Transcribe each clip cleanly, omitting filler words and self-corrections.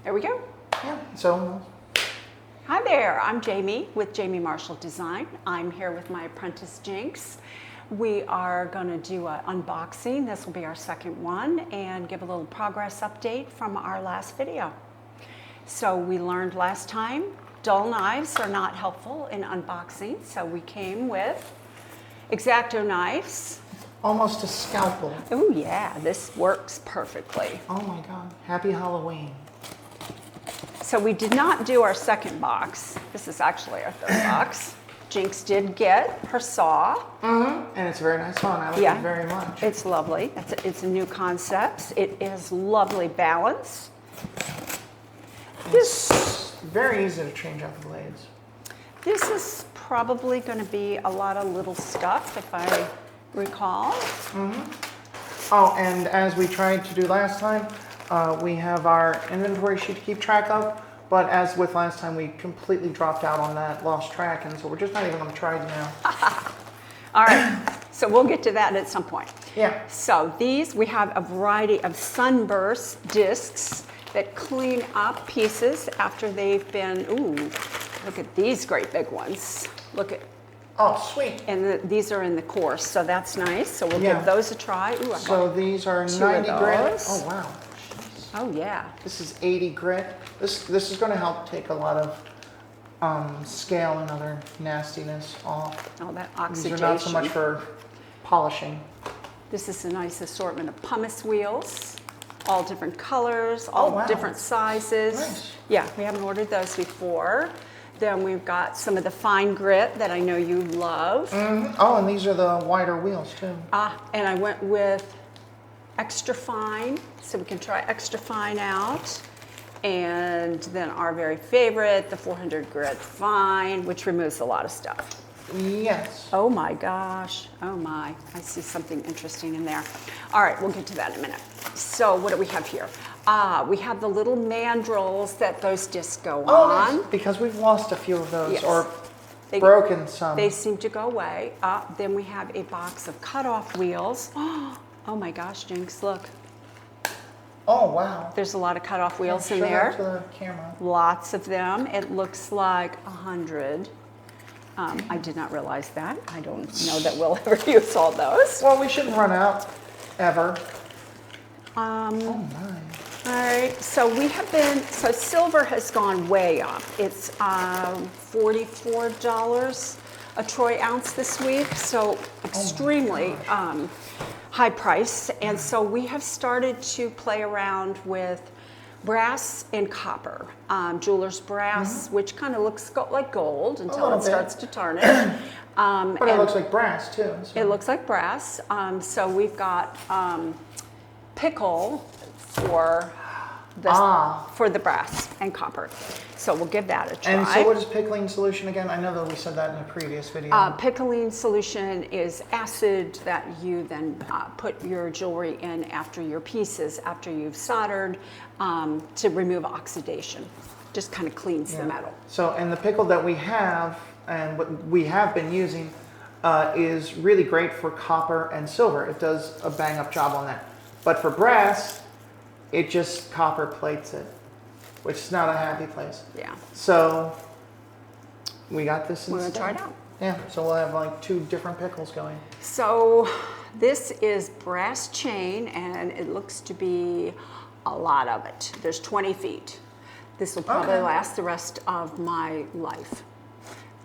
There we go. Yeah, so. Hi there, I'm Jayme with Jayme Marshall Design. I'm here with my apprentice Jnyx. We are going to do an unboxing. This will be our second one, and give a little progress update from our last video. So we learned last time dull knives are not helpful in unboxing, so we came with X-Acto knives. Almost a scalpel. Oh yeah, this works perfectly. Oh my God, happy Halloween. So we did not do our second box. This is actually our third box. Jnyx did get her saw. Mm-hmm. And it's a very nice saw, and I like it very much. It's lovely. It's a new concept. It is lovely balance. It's very easy to change out the blades. This is probably going to be a lot of little stuff, if I recall. Mm-hmm. Oh, and as we tried to do last time, we have our inventory sheet to keep track of, but as with last time, we completely dropped out on that, lost track, and so we're just not even going to try now. All right, so we'll get to that at some point. Yeah. So these, we have a variety of sunburst discs that clean up pieces after they've been, ooh, look at these great big ones. Look at, oh, sweet. and these are in the course, so that's nice. So we'll give those a try. Ooh, so these are 90 grit. Oh, wow. Oh yeah. This is 80 grit. This is going to help take a lot of scale and other nastiness off. Oh, that oxidation. These are not so much for polishing. This is a nice assortment of pumice wheels, all different colors, all different sizes. Nice. Yeah, we haven't ordered those before. Then we've got some of the fine grit that I know you love. Mm-hmm. Oh, and these are the wider wheels too. And I went with extra fine, so we can try extra fine out. And then our very favorite, the 400 grit fine, which removes a lot of stuff. Yes. Oh my gosh, oh my, I see something interesting in there. All right, we'll get to that in a minute. So what do we have here? We have the little mandrels that those discs go on. Nice. Because we've lost a few of those, Yes. or broken some. They seem to go away. Then we have a box of cutoff wheels. Oh my gosh, Jnyx, look. Oh, wow. There's a lot of cutoff wheels in Show there. that to the camera. Lots of them. It looks like 100. I did not realize that. I don't know that we'll ever use all those. Well, we shouldn't run out, ever. Oh my. All right, so we have been, so silver has gone way up. It's $44 a troy ounce this week, so extremely high price. And so we have started to play around with brass and copper, jeweler's brass, which kind of looks like gold until it starts to tarnish. But it looks like brass too. So. It looks like brass. So we've got pickle for the brass and copper. So we'll give that a try. And so what is pickling solution again? I know that we said that in a previous video. Pickling solution is acid that you then put your jewelry in after your pieces, after you've soldered, to remove oxidation. Just kind of cleans the metal. So, and the pickle that we have, and what we have been using, is really great for copper and silver. It does a bang up job on that. But for brass, it just copper plates it, which is not a happy place. Yeah. So we got this instead. We're gonna try it out. Yeah, so we'll have like 2 different pickles going. So this is brass chain, and it looks to be a lot of it. There's 20 feet. This will probably last the rest of my life.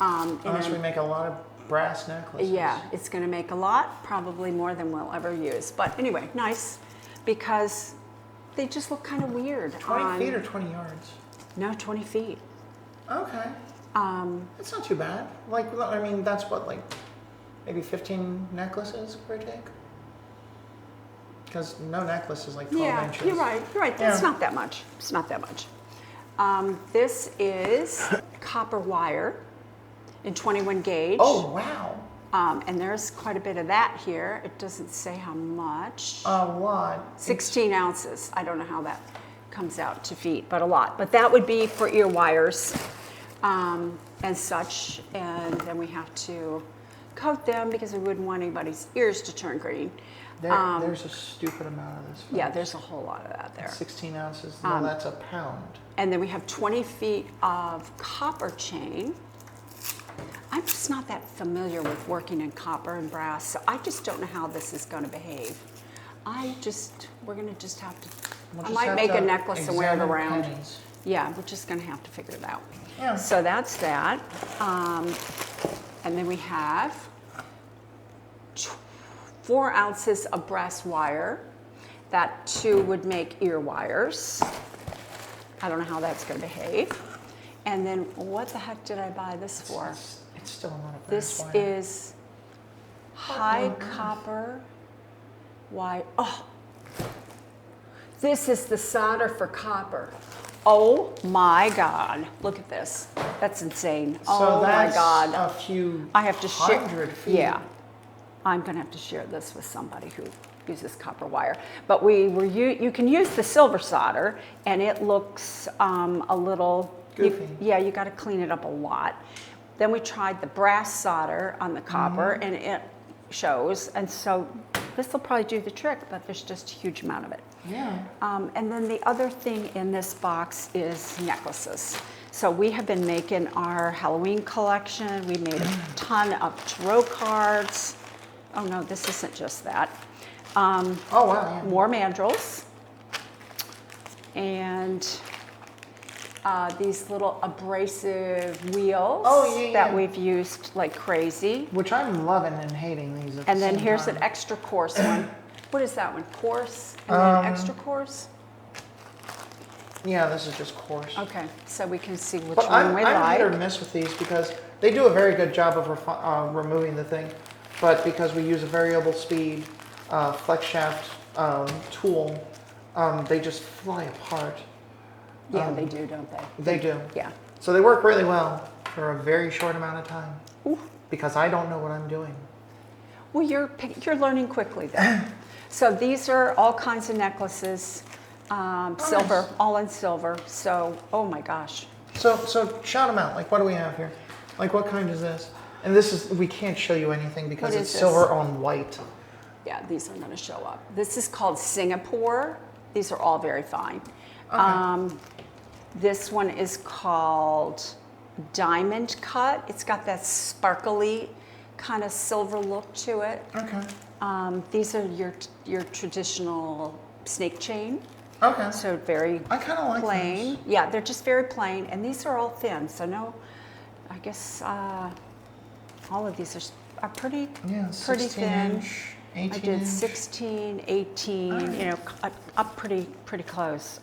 Unless we make a lot of brass necklaces. Yeah, it's gonna make a lot, probably more than we'll ever use. But anyway, nice, because they just look kind of weird. 20 feet or 20 yards? No, 20 feet. Okay. It's not too bad. Like, I mean, that's what, like, maybe 15 necklaces per take? Because no necklace is like 12 inches. You're right, you're right. It's not that much. It's not that much. This is copper wire in 21 gauge. Oh, wow. And there's quite a bit of that here. It doesn't say how much. A lot. 16 ounces. I don't know how that comes out to feet, but a lot. But that would be for ear wires and such. And then we have to coat them because we wouldn't want anybody's ears to turn green. There's a stupid amount of this. Yeah, folks. there's a whole lot of that there. 16 ounces. No, that's a pound. And then we have 20 feet of copper chain. I'm just not that familiar with working in copper and brass, so I just don't know how this is going to behave. We're going to just have to, We'll I just might have make to a necklace and wear it examine around. pennies. Yeah, we're just going to have to figure it out. Yeah. So that's that. And then we have 4 ounces of brass wire. That 2 would make ear wires. I don't know how that's going to behave. And then what the heck did I buy this for? It's still a lot of brass This wire. is high copper wire. Oh, this is the solder for copper. Oh my God, look at this. That's insane. So Oh that's my God. a few I have to share. 100 feet. Yeah, I'm going to have to share this with somebody who uses copper wire. But you can use the silver solder, and it looks a little goofy. You got to clean it up a lot. Then we tried the brass solder on the copper, and it shows. And so this will probably do the trick, but there's just a huge amount of it. Yeah. And then the other thing in this box is necklaces. So we have been making our Halloween collection. We made a ton of tarot cards. Oh no, this isn't just that. Oh wow. Yeah. More mandrels. And these little abrasive wheels that we've used like crazy. Which I'm loving and hating these. At And the then same here's time. an extra coarse one. What is that one? Coarse and then extra coarse? Yeah, this is just coarse. Okay, so we can see which But one we I'm like. hit or miss with these because they do a very good job of removing the thing, but because we use a variable speed flex shaft tool, they just fly apart. Yeah, they do, don't they? They do. Yeah. So they work really well for a very short amount of time Ooh. because I don't know what I'm doing. Well, you're learning quickly then. So these are all kinds of necklaces, silver, nice. all in silver. So, oh my gosh. So shout them out. Like, what do we have here? Like, what kind is this? And this is, we can't show you anything because What it's is this? silver on white. Yeah, these are going to show up. This is called Singapore. These are all very fine. Okay. This one is called Diamond Cut. It's got that sparkly kind of silver look to it. Okay. These are your traditional snake chain. Okay. So very I kind of like plain. those. Yeah, they're just very plain. And these are all thin. So no, I guess all of these are pretty, Yeah, pretty 16 thin. inch, 18 I did inch. 16, 18, Alright. you know, up pretty close.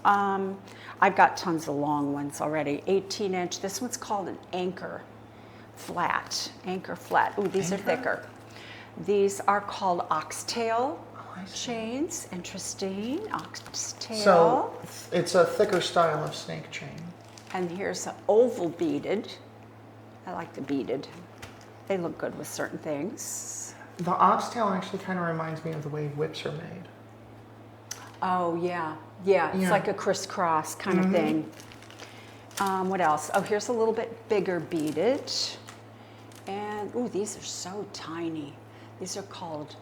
I've got tons of long ones already. 18 inch. This one's called an anchor flat. Anchor flat. Ooh, these are Anchor? thicker. These are called oxtail I see. chains. Interesting. Oxtail. So it's a thicker style of snake chain. And here's an oval beaded. I like the beaded. They look good with certain things. The oxtail actually kind of reminds me of the way whips are made. Oh, yeah. Yeah, it's Yeah. like a crisscross kind of thing. What else? Oh, here's a little bit bigger beaded. And, ooh, these are so tiny. These are called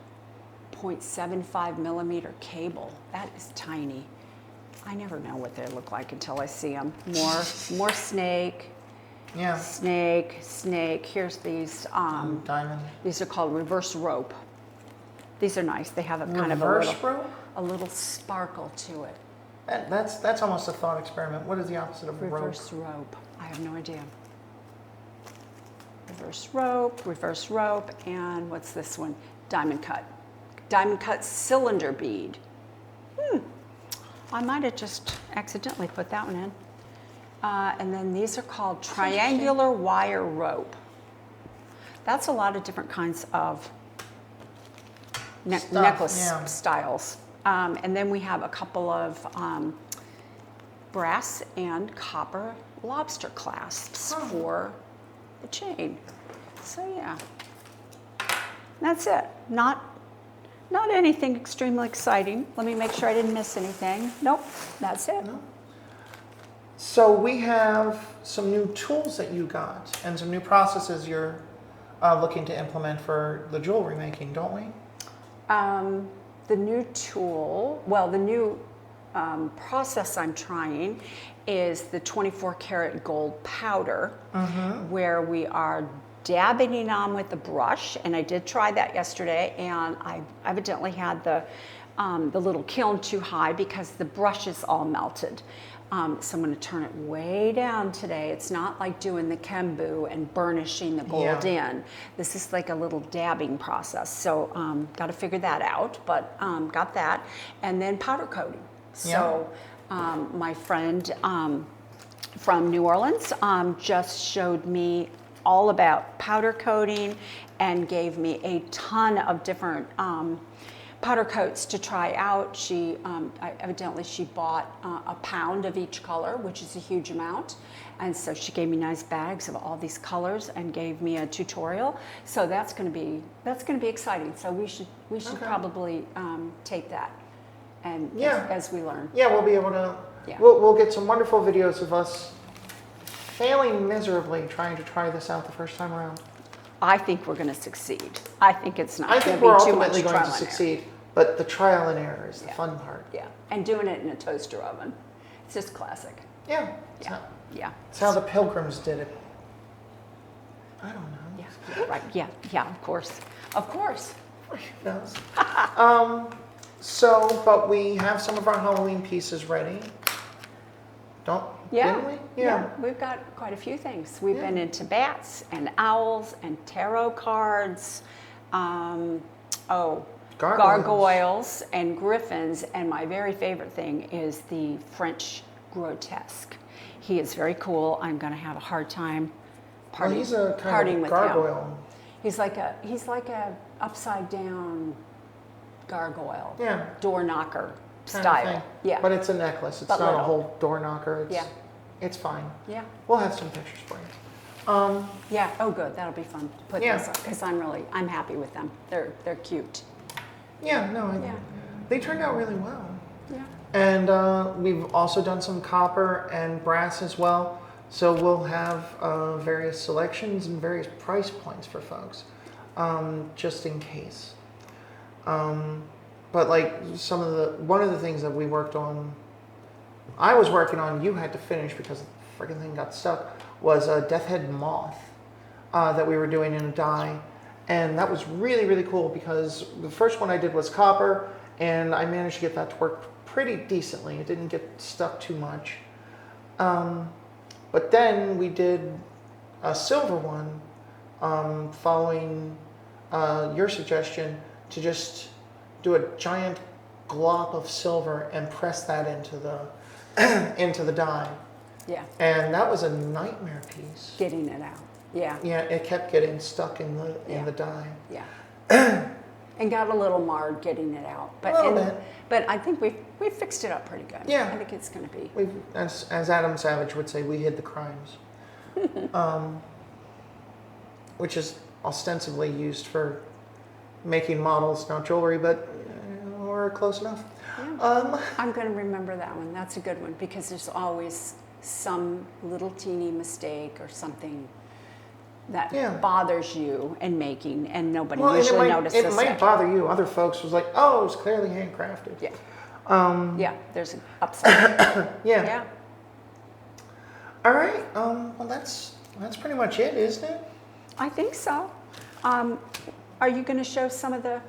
0.75 millimeter cable. That is tiny. I never know what they look like until I see them. More snake, Yeah. snake, snake. Here's these. Diamond. These are called reverse rope. These are nice. They have a kind of Reverse rope? a little sparkle to it. That's almost a thought experiment. What is the opposite of rope? Reverse rope. I have no idea. Reverse rope, and what's this one? Diamond cut. Diamond cut cylinder bead. I might have just accidentally put that one in. And then these are called triangular wire rope. That's a lot of different kinds of Stuff, necklace yeah. styles. And then we have a couple of brass and copper lobster clasps for the chain. So yeah, that's it. Not anything extremely exciting. Let me make sure I didn't miss anything. Nope, that's it. No. So we have some new tools that you got and some new processes you're looking to implement for the jewelry making, don't we? the new tool, well, the new process I'm trying is the 24 karat gold powder, where we are dabbing it on with the brush. And I did try that yesterday, and I evidently had the little kiln too high because the brush is all melted. So I'm going to turn it way down today. It's not like doing the Kembu and burnishing the gold in. This is like a little dabbing process. So got to figure that out, but got that. And then powder coating. So my friend from New Orleans just showed me all about powder coating and gave me a ton of different powder coats to try out. She evidently she bought a pound of each color, which is a huge amount, and so she gave me nice bags of all these colors and gave me a tutorial. So that's going to be exciting. So we should probably take that and as we learn. Yeah, we'll be able to. Yeah. We'll get some wonderful videos of us failing miserably trying to try this out the first time around. I think we're going to succeed. I think it's not going to be too much trial and error. I think we're ultimately going to succeed, but the trial and error is the fun part. Yeah, and doing it in a toaster oven. It's just classic. Yeah. Yeah. It's how the Pilgrims did it. I don't know. Yeah, right. Yeah, of course. Of course. Who knows? But we have some of our Halloween pieces ready. Didn't we? Yeah, we've got quite a few things. We've been into bats and owls and tarot cards, gargoyles and griffins, and my very favorite thing is the French grotesque. He is very cool. I'm going to have a hard time partying, he's a kind of with gargoyle. him. He's like a upside down gargoyle. Yeah. Door knocker style. Yeah. But it's a necklace. It's not a whole door knocker. It's fine. Yeah. We'll have some pictures for you. Yeah. Oh, good. That'll be fun to put this up because I'm happy with them. They're cute. Yeah. No. They turned out really well. Yeah. And we've also done some copper and brass as well. So we'll have various selections and various price points for folks, just in case. But like one of the things that we worked on, I was working on, you had to finish because the freaking thing got stuck, was a Death Head Moth that we were doing in a die. And that was really, really cool because the first one I did was copper, and I managed to get that to work pretty decently. It didn't get stuck too much. But then we did a silver one, following your suggestion to just do a giant glop of silver and press that into the into the die. Yeah. And that was a nightmare piece. Getting it out. Yeah. Yeah, it kept getting stuck in the die. Yeah. And got a little marred getting it out. But I think we fixed it up pretty good. Yeah. I think it's going to be. As Adam Savage would say, we hid the crimes. Which is ostensibly used for making models, not jewelry, but we're close enough. Yeah. I'm going to remember that one. That's a good one because there's always some little teeny mistake or something that bothers you in making, and nobody usually notices it. It might bother you. Other folks was like, oh, it was clearly handcrafted. Yeah. There's an upside. Yeah. All right. Well, that's pretty much it, isn't it? I think so. Are you going to show some of the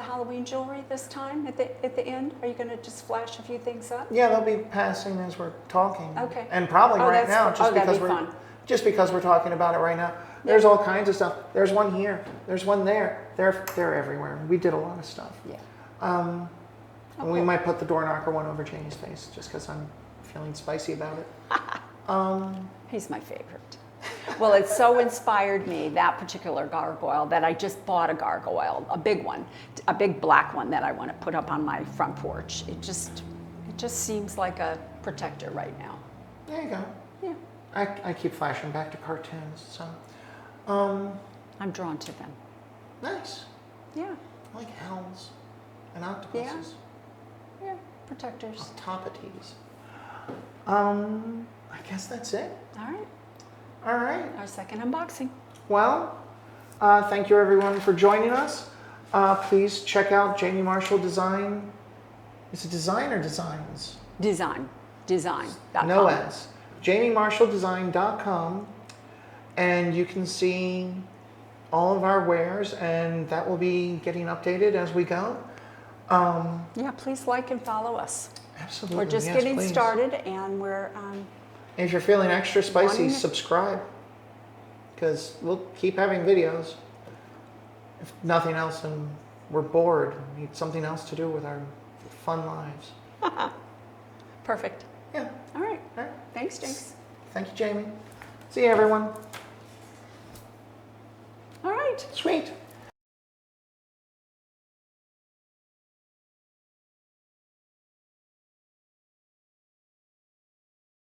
Halloween jewelry this time at the end? Are you going to just flash a few things up? Yeah, they'll be passing as we're talking. Okay. And probably right now, just because we're talking about it right now. There's all kinds of stuff. There's one here. There's one there. They're everywhere. We did a lot of stuff. Yeah. We might put the door knocker one over Janie's face just because I'm feeling spicy about it. He's my favorite. Well, it so inspired me, that particular gargoyle, that I just bought a gargoyle, a big one, a big black one that I want to put up on my front porch. It just seems like a protector right now. There you go. Yeah. I keep flashing back to cartoons, so. I'm drawn to them. Nice. Yeah. I like owls and octopuses. Yeah. Protectors. Octopodes. I guess that's it. All right. Our second unboxing. Well, thank you everyone for joining us. please check out Jayme Marshall Design. Is it design or designs? Design. No N's. JaymeMarshallDesign.com, and you can see all of our wares, and that will be getting updated as we go. Yeah, please like and follow us. Absolutely. We're just yes, getting please. started, and we're If you're feeling extra spicy, wanting- subscribe, because we'll keep having videos. If nothing else, and we're bored, we need something else to do with our fun lives. perfect. Yeah. All right. All right. Thanks, Jynx. Thank you, Jayme. See you, everyone. All right. Sweet.